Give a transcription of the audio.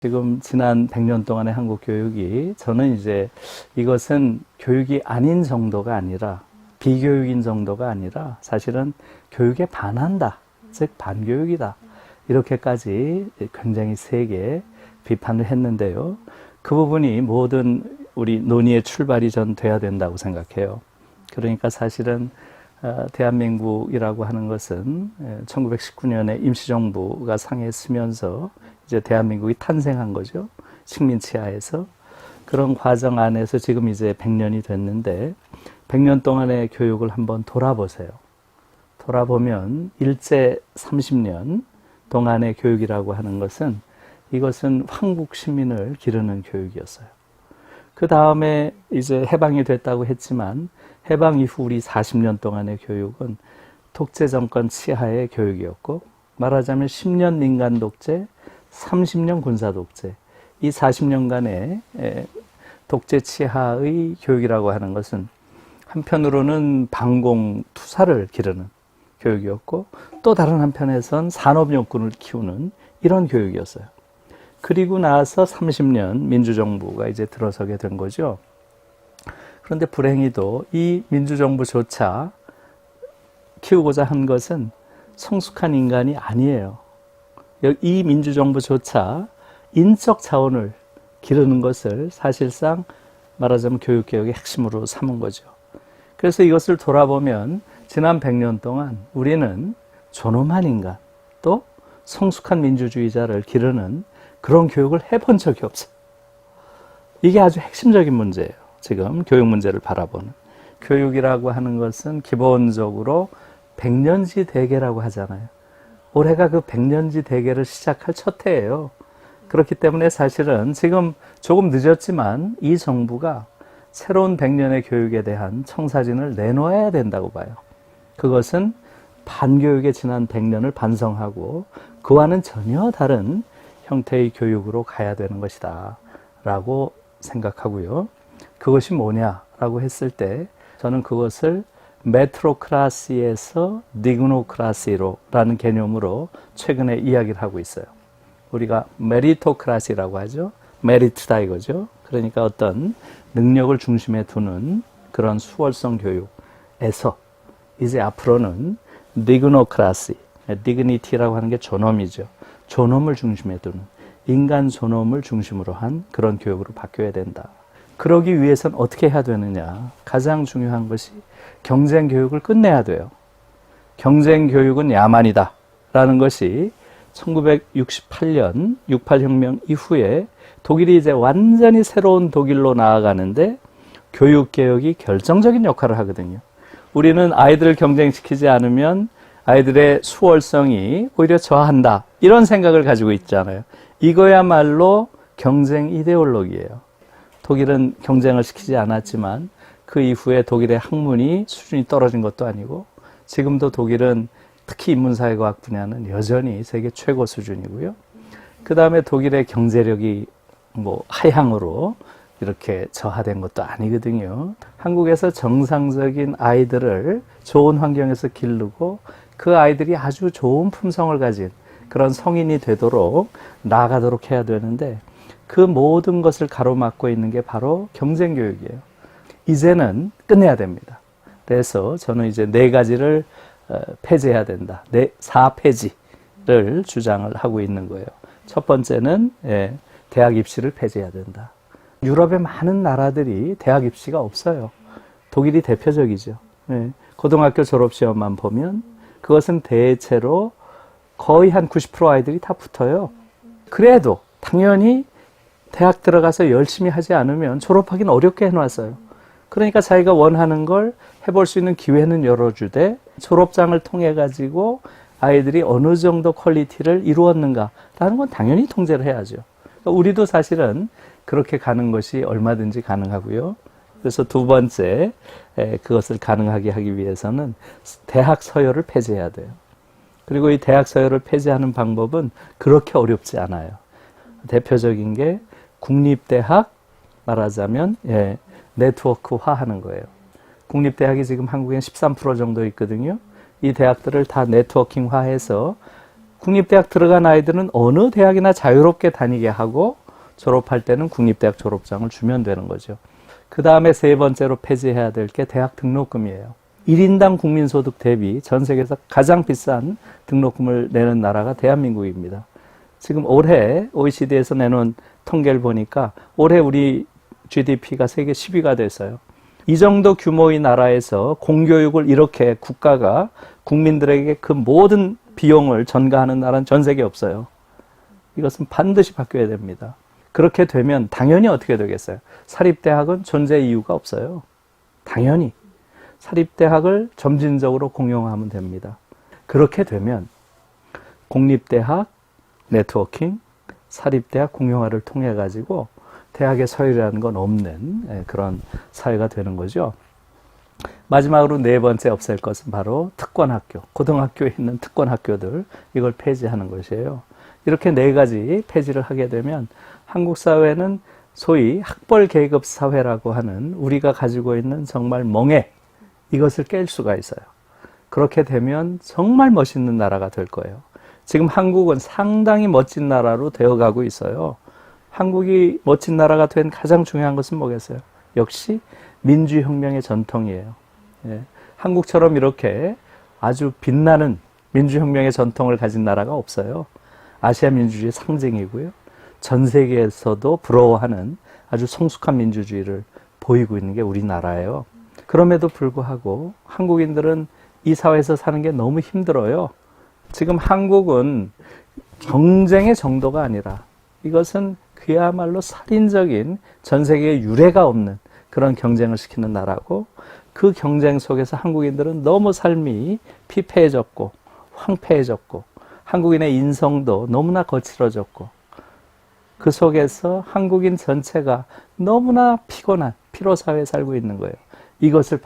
지금 지난 100년 동안의 한국 교육이 저는 이제 이것은 교육이 아닌 정도가 아니라 비교육인 정도가 아니라 사실은 교육에 반한다. 즉 반교육이다. 이렇게까지 굉장히 세게 비판을 했는데요. 그 부분이 모든 우리 논의의 출발이 전 돼야 된다고 생각해요. 그러니까 사실은 대한민국이라고 하는 것은 1919년에 임시정부가 상해쓰면서 이제 대한민국이 탄생한 거죠. 식민치하에서. 그런 과정 안에서 지금 이제 100년이 됐는데 100년 동안의 교육을 한번 돌아보세요. 돌아보면 일제 30년 동안의 교육이라고 하는 것은 이것은 황국 시민을 기르는 교육이었어요. 그 다음에 이제 해방이 됐다고 했지만 해방 이후 우리 40년 동안의 교육은 독재 정권 치하의 교육이었고 말하자면 10년 민간 독재, 30년 군사 독재 이 40년간의 독재 치하의 교육이라고 하는 것은 한편으로는 반공 투사를 기르는 교육이었고 또 다른 한편에선 산업용군을 키우는 이런 교육이었어요. 그리고 나서 30년 민주정부가 이제 들어서게 된 거죠. 그런데 불행히도 이 민주정부조차 키우고자 한 것은 성숙한 인간이 아니에요. 이 민주정부조차 인적 자원을 기르는 것을 사실상 말하자면 교육개혁의 핵심으로 삼은 거죠. 그래서 이것을 돌아보면 지난 100년 동안 우리는 존엄한 인간 또 성숙한 민주주의자를 기르는 그런 교육을 해본 적이 없어요. 이게 아주 핵심적인 문제예요. 지금 교육 문제를 바라보는. 교육이라고 하는 것은 기본적으로 백년지 대계라고 하잖아요. 올해가 그 백년지 대계를 시작할 첫 해예요. 그렇기 때문에 사실은 지금 조금 늦었지만 이 정부가 새로운 100년의 교육에 대한 청사진을 내놓아야 된다고 봐요. 그것은 반교육의 지난 100년을 반성하고 그와는 전혀 다른 형태의 교육으로 가야 되는 것이다 라고 생각하고요. 그것이 뭐냐라고 했을 때 저는 그것을 메트로크라시에서 디그노크라시로 라는 개념으로 최근에 이야기를 하고 있어요. 우리가 메리토크라시라고 하죠. 메리트다 이거죠. 그러니까 어떤 능력을 중심에 두는 그런 수월성 교육에서 이제 앞으로는 디그노크라시, 디그니티라고 하는 게 존엄이죠. 존엄을 중심에 두는 인간 존엄을 중심으로 한 그런 교육으로 바뀌어야 된다. 그러기 위해서는 어떻게 해야 되느냐. 가장 중요한 것이 경쟁 교육을 끝내야 돼요. 경쟁 교육은 야만이다 라는 것이 1968년 68혁명 이후에 독일이 이제 완전히 새로운 독일로 나아가는데 교육개혁이 결정적인 역할을 하거든요. 우리는 아이들을 경쟁시키지 않으면 아이들의 수월성이 오히려 저하한다 이런 생각을 가지고 있잖아요. 이거야말로 경쟁 이데올로기예요. 독일은 경쟁을 시키지 않았지만 그 이후에 독일의 학문이 수준이 떨어진 것도 아니고 지금도 독일은 특히 인문사회과학 분야는 여전히 세계 최고 수준이고요. 그 다음에 독일의 경제력이 하향으로 이렇게 저하된 것도 아니거든요. 한국에서 정상적인 아이들을 좋은 환경에서 기르고 그 아이들이 아주 좋은 품성을 가진 그런 성인이 되도록 나아가도록 해야 되는데 그 모든 것을 가로막고 있는 게 바로 경쟁교육이에요. 이제는 끝내야 됩니다. 그래서 저는 이제 4가지를 폐지해야 된다. 4폐지를 주장을 하고 있는 거예요. 첫 번째는 대학 입시를 폐지해야 된다. 유럽의 많은 나라들이 대학 입시가 없어요. 독일이 대표적이죠. 고등학교 졸업시험만 보면 그것은 대체로 거의 한 90% 아이들이 다 붙어요. 그래도 당연히 대학 들어가서 열심히 하지 않으면 졸업하기는 어렵게 해놨어요. 그러니까 자기가 원하는 걸 해볼 수 있는 기회는 열어주되 졸업장을 통해 가지고 아이들이 어느 정도 퀄리티를 이루었는가라는 건 당연히 통제를 해야죠. 그러니까 우리도 사실은 그렇게 가는 것이 얼마든지 가능하고요. 그래서 두 번째 그것을 가능하게 하기 위해서는 대학 서열을 폐지해야 돼요. 그리고 이 대학 서열을 폐지하는 방법은 그렇게 어렵지 않아요. 대표적인 게 국립대학 말하자면 네트워크화하는 거예요. 국립대학이 지금 한국엔 13% 정도 있거든요. 이 대학들을 다 네트워킹화해서 국립대학 들어간 아이들은 어느 대학이나 자유롭게 다니게 하고 졸업할 때는 국립대학 졸업장을 주면 되는 거죠. 그 다음에 세 번째로 폐지해야 될 게 대학 등록금이에요. 1인당 국민소득 대비 전 세계에서 가장 비싼 등록금을 내는 나라가 대한민국입니다. 지금 올해 OECD에서 내놓은 통계를 보니까 올해 우리 GDP가 세계 10위가 됐어요. 이 정도 규모의 나라에서 공교육을 이렇게 국가가 국민들에게 그 모든 비용을 전가하는 나라는 전 세계에 없어요. 이것은 반드시 바뀌어야 됩니다. 그렇게 되면 당연히 어떻게 되겠어요? 사립대학은 존재 이유가 없어요. 당연히 사립대학을 점진적으로 공용하면 됩니다. 그렇게 되면 공립대학 네트워킹, 사립대학 공용화를 통해 가지고 대학의 서열이라는 건 없는 그런 사회가 되는 거죠. 마지막으로 네 번째 없앨 것은 바로 특권학교, 고등학교에 있는 특권학교들, 이걸 폐지하는 것이에요. 이렇게 네 가지 폐지를 하게 되면 한국 사회는 소위 학벌 계급 사회라고 하는 우리가 가지고 있는 정말 멍해, 이것을 깰 수가 있어요. 그렇게 되면 정말 멋있는 나라가 될 거예요. 지금 한국은 상당히 멋진 나라로 되어가고 있어요. 한국이 멋진 나라가 된 가장 중요한 것은 뭐겠어요? 역시 민주혁명의 전통이에요. 예. 한국처럼 이렇게 아주 빛나는 민주혁명의 전통을 가진 나라가 없어요. 아시아 민주주의의 상징이고요. 전 세계에서도 부러워하는 아주 성숙한 민주주의를 보이고 있는 게 우리나라예요. 그럼에도 불구하고 한국인들은 이 사회에서 사는 게 너무 힘들어요. 지금 한국은 경쟁의 정도가 아니라 이것은 그야말로 살인적인 전 세계에 유례가 없는 그런 경쟁을 시키는 나라고, 그 경쟁 속에서 한국인들은 너무 삶이 피폐해졌고 황폐해졌고 한국인의 인성도 너무나 거칠어졌고 그 속에서 한국인 전체가 너무나 피곤한 피로사회에 살고 있는 거예요. 이것을